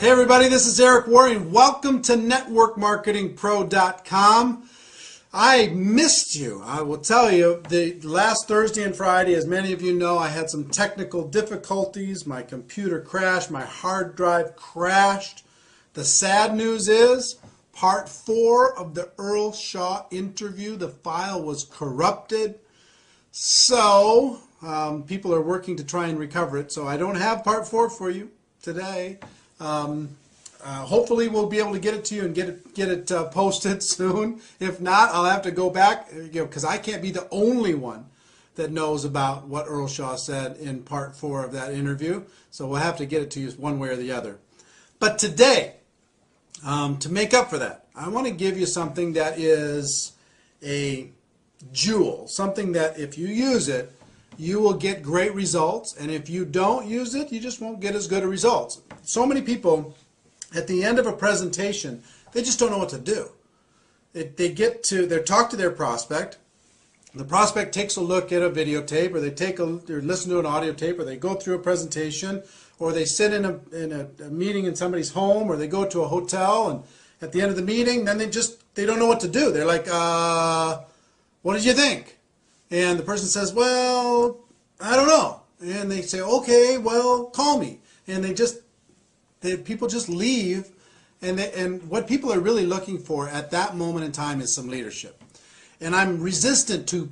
Hey everybody, this is Eric Worre and welcome to networkmarketingpro.com. I missed you. I will tell you, the last Thursday and Friday, as many of you know, I had some technical difficulties. My computer crashed, my hard drive crashed. The sad news is, part 4 of the Earl Shaw interview, the file was corrupted. So, people are working to try and recover it. So I don't have part 4 for you today. Hopefully we'll be able to get it to you and get it posted soon. If not, I'll have to go back, because I can't be the only one that knows about what Earl Shaw said in part 4 of that interview. So we'll have to get it to you one way or the other. But today, to make up for that, I want to give you something that is a jewel, something that if you use it, you will get great results, and if you don't use it, you just won't get as good a results. So many people, at the end of a presentation, they just don't know what to do. They talk to their prospect. The prospect takes a look at a videotape, or they listen to an audio tape, or they go through a presentation, or they sit in a meeting in somebody's home, or they go to a hotel, and at the end of the meeting, then they don't know what to do. They're like, what did you think? And the person says, well, I don't know. And they say, okay, well, call me. And people just leave. And what people are really looking for at that moment in time is some leadership. And I'm resistant to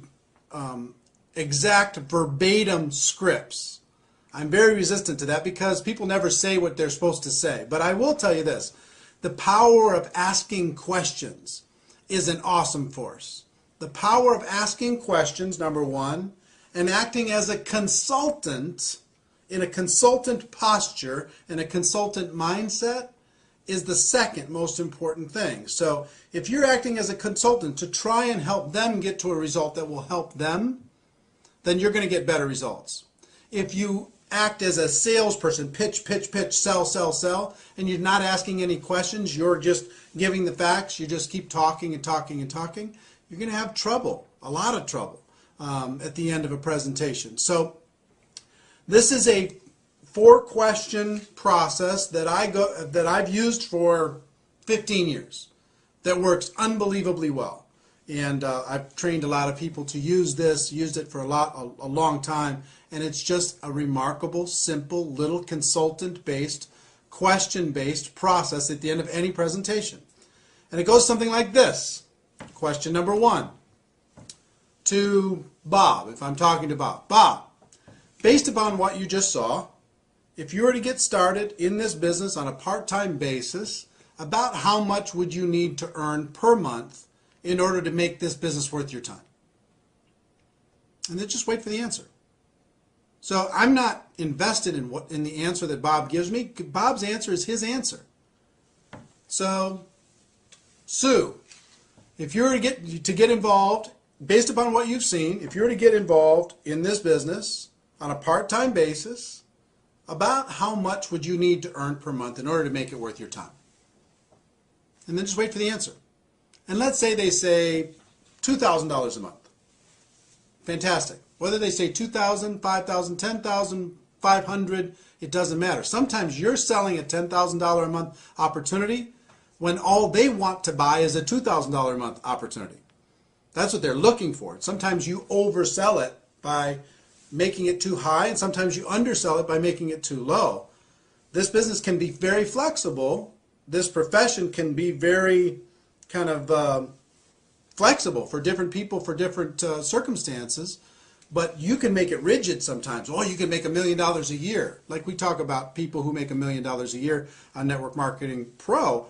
exact verbatim scripts. I'm very resistant to that because people never say what they're supposed to say. But I will tell you this. The power of asking questions is an awesome force. The power of asking questions, number one, and acting as a consultant in a consultant posture, in a consultant mindset, is the second most important thing. So if you're acting as a consultant to try and help them get to a result that will help them, then you're going to get better results. If you act as a salesperson, pitch, sell, and you're not asking any questions, you're just giving the facts, you just keep talking and talking and talking, you're going to have trouble, a lot of trouble, at the end of a presentation. So this is a 4-question process that I've used for 15 years that works unbelievably well. And I've trained a lot of people to use this, used it for a long time, and it's just a remarkable, simple, little consultant-based, question-based process at the end of any presentation. And it goes something like this. Question number 1 to Bob, if I'm talking to Bob. Bob, based upon what you just saw, if you were to get started in this business on a part-time basis, about how much would you need to earn per month in order to make this business worth your time? And then just wait for the answer. So I'm not invested in the answer that Bob gives me. Bob's answer is his answer. So, Sue, if you were to get involved, based upon what you've seen, if you were to get involved in this business on a part-time basis, about how much would you need to earn per month in order to make it worth your time? And then just wait for the answer. And let's say they say $2,000 a month. Fantastic. Whether they say $2,000, $5,000, $10,000, $500, it doesn't matter. Sometimes you're selling a $10,000 a month opportunity when all they want to buy is a $2,000 a month opportunity. That's what they're looking for. Sometimes you oversell it by making it too high, and sometimes you undersell it by making it too low. This business can be very flexible. This profession can be very kind of flexible for different people, for different circumstances, but you can make it rigid sometimes. Oh, you can make $1 million a year. Like we talk about people who make $1 million a year on Network Marketing Pro.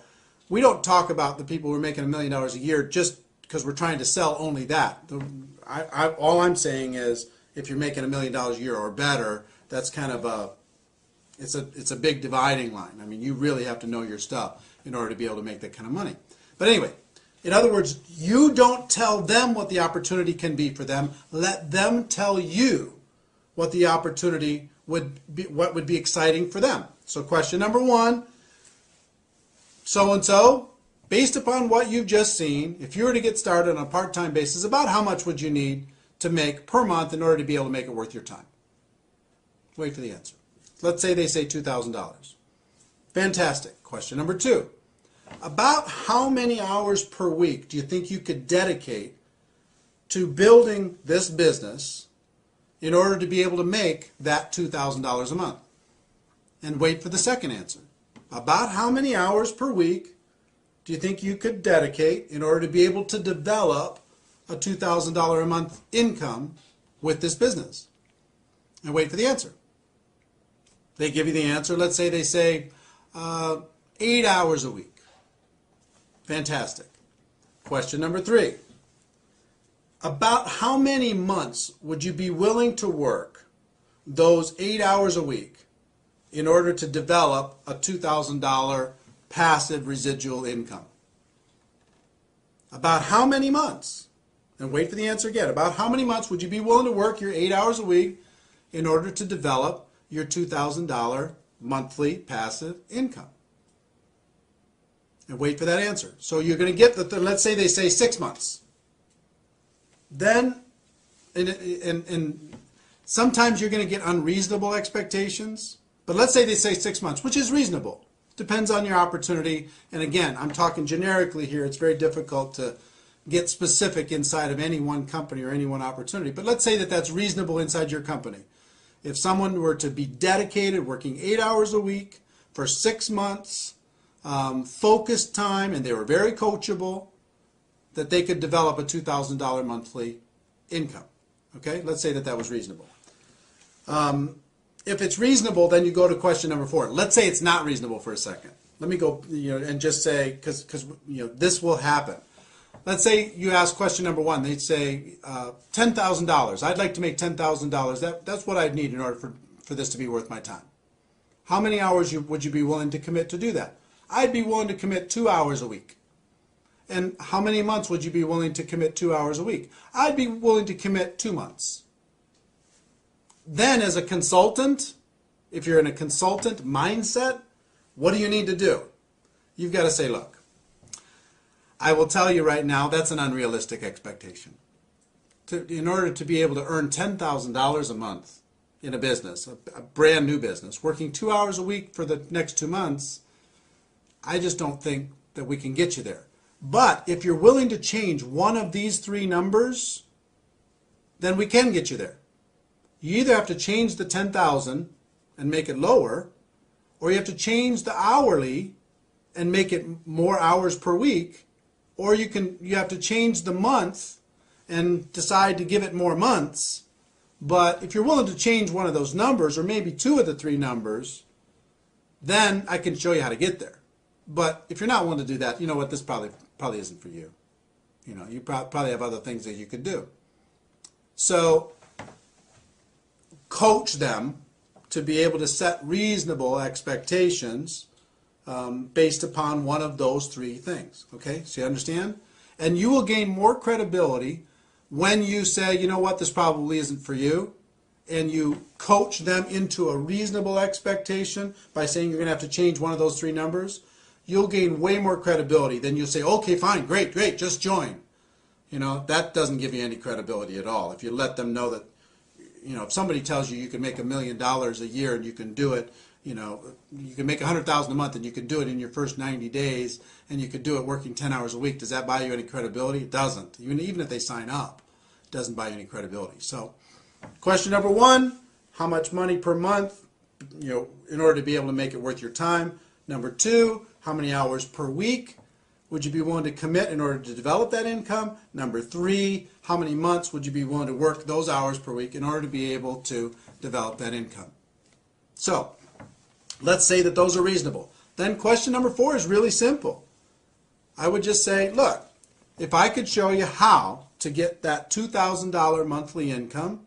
We don't talk about the people who are making $1 million a year just because we're trying to sell only that. All I'm saying is if you're making $1 million a year or better, that's kind of it's a big dividing line. I mean, you really have to know your stuff in order to be able to make that kind of money. But anyway, in other words, you don't tell them what the opportunity can be for them. Let them tell you what the opportunity would be, what would be exciting for them. So question number 1, so-and-so, based upon what you've just seen, if you were to get started on a part-time basis, about how much would you need to make per month in order to be able to make it worth your time? Wait for the answer. Let's say they say $2,000. Fantastic. Question number 2. About how many hours per week do you think you could dedicate to building this business in order to be able to make that $2,000 a month? And wait for the second answer. About how many hours per week do you think you could dedicate in order to be able to develop a $2,000 a month income with this business? And wait for the answer. They give you the answer. Let's say they say 8 hours a week. Fantastic. Question number 3. About how many months would you be willing to work those 8 hours a week in order to develop a $2,000 passive residual income? About how many months? And wait for the answer again. About how many months would you be willing to work your 8 hours a week in order to develop your $2,000 monthly passive income? And wait for that answer. So you're going to get let's say they say 6 months. Then, and sometimes you're going to get unreasonable expectations. But let's say they say 6 months, which is reasonable. Depends on your opportunity. And again, I'm talking generically here. It's very difficult to get specific inside of any one company or any one opportunity. But let's say that that's reasonable inside your company. If someone were to be dedicated, working 8 hours a week for 6 months, focused time, and they were very coachable, that they could develop a $2,000 monthly income. Okay, let's say that that was reasonable. If it's reasonable, then you go to question number 4. Let's say it's not reasonable for a second. Let me go, and just say, because this will happen. Let's say you ask question number 1. They'd say $10,000. I'd like to make $10,000. That's what I'd need in order for this to be worth my time. How many hours would you be willing to commit to do that? I'd be willing to commit 2 hours a week. And how many months would you be willing to commit 2 hours a week? I'd be willing to commit 2 months. Then as a consultant, if you're in a consultant mindset, what do you need to do? You've got to say, look, I will tell you right now, that's an unrealistic expectation. In order to be able to earn $10,000 a month in a business, a brand new business, working 2 hours a week for the next 2 months, I just don't think that we can get you there. But if you're willing to change one of these 3 numbers, then we can get you there. You either have to change the 10,000 and make it lower, or you have to change the hourly and make it more hours per week, or you have to change the month and decide to give it more months. But if you're willing to change one of those numbers, or maybe 2 of the 3 numbers, then I can show you how to get there. But if you're not willing to do that, you know what, this probably isn't for you. You probably have other things that you could do. So coach them to be able to set reasonable expectations based upon one of those 3 things. Okay, so you understand? And you will gain more credibility when you say, you know what, this probably isn't for you, and you coach them into a reasonable expectation by saying you're going to have to change one of those 3 numbers. You'll gain way more credibility than you'll say, okay, fine, great, just join. That doesn't give you any credibility at all. If you let them know that, if somebody tells you can make $1 million a year and you can do it, you can make $100,000 a month and you can do it in your first 90 days and you could do it working 10 hours a week, does that buy you any credibility? It doesn't. Even if they sign up, it doesn't buy you any credibility. So question number 1, how much money per month, in order to be able to make it worth your time? Number 2, how many hours per week would you be willing to commit in order to develop that income? Number 3, how many months would you be willing to work those hours per week in order to be able to develop that income? So let's say that those are reasonable. Then question number 4 is really simple. I would just say, look, if I could show you how to get that $2,000 monthly income,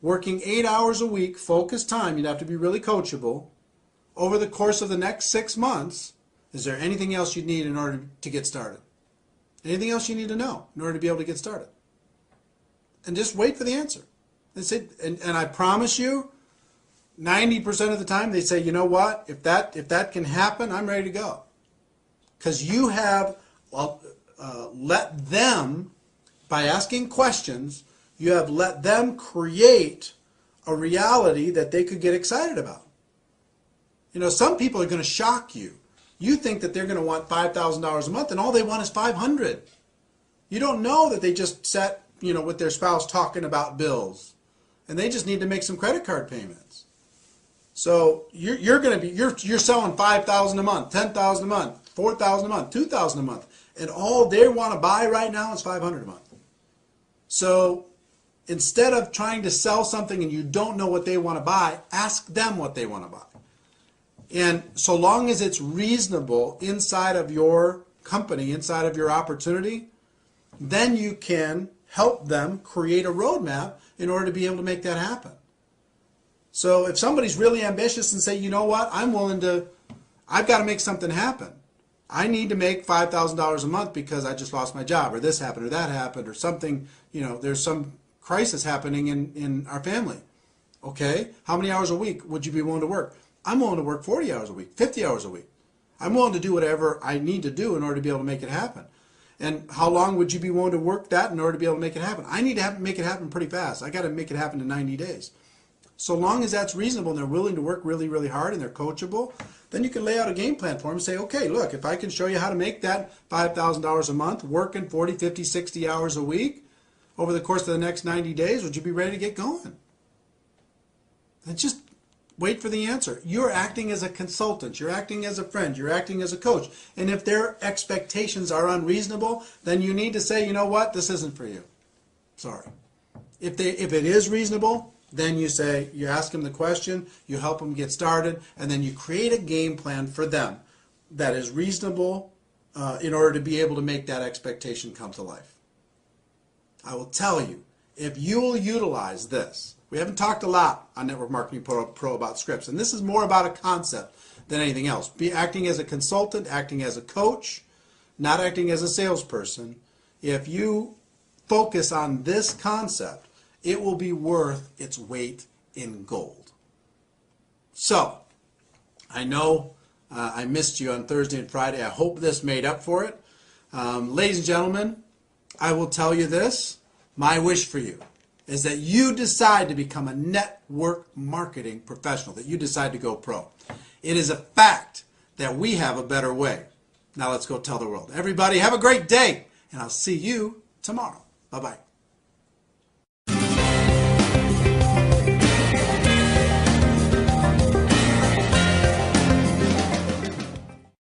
working 8 hours a week, focused time, you'd have to be really coachable, over the course of the next 6 months, is there anything else you need in order to get started? Anything else you need to know in order to be able to get started? And just wait for the answer. And I promise you, 90% of the time they say, you know what, if that can happen, I'm ready to go. Because you have let them, by asking questions, you have let them create a reality that they could get excited about. Some people are going to shock you. You think that they're going to want $5,000 a month, and all they want is $500. You don't know that they just sat, with their spouse talking about bills, and they just need to make some credit card payments. So you're selling $5,000 a month, $10,000 a month, $4,000 a month, $2,000 a month, and all they want to buy right now is $500 a month. So instead of trying to sell something and you don't know what they want to buy, ask them what they want to buy. And so long as it's reasonable inside of your company, inside of your opportunity, then you can help them create a roadmap in order to be able to make that happen. So if somebody's really ambitious and say, you know what, I've got to make something happen. I need to make $5,000 a month because I just lost my job, or this happened, or that happened, or something, there's some crisis happening in our family. Okay, how many hours a week would you be willing to work? I'm willing to work 40 hours a week, 50 hours a week. I'm willing to do whatever I need to do in order to be able to make it happen. And how long would you be willing to work that in order to be able to make it happen? I need to make it happen pretty fast. I got to make it happen in 90 days. So long as that's reasonable and they're willing to work really, really hard and they're coachable, then you can lay out a game plan for them and say, okay, look, if I can show you how to make that $5,000 a month, working 40, 50, 60 hours a week over the course of the next 90 days, would you be ready to get going? And just wait for the answer. You're acting as a consultant. You're acting as a friend. You're acting as a coach. And if their expectations are unreasonable, then you need to say, you know what, this isn't for you. Sorry. If it is reasonable, then you ask them the question, you help them get started, and then you create a game plan for them that is reasonable in order to be able to make that expectation come to life. I will tell you, if you will utilize this, we haven't talked a lot on Network Marketing Pro about scripts, and this is more about a concept than anything else. Be acting as a consultant, acting as a coach, not acting as a salesperson. If you focus on this concept, it will be worth its weight in gold. So, I know I missed you on Thursday and Friday. I hope this made up for it. Ladies and gentlemen, I will tell you this. My wish for you is that you decide to become a network marketing professional, that you decide to go pro. It is a fact that we have a better way. Now let's go tell the world. Everybody have a great day, and I'll see you tomorrow. Bye-bye.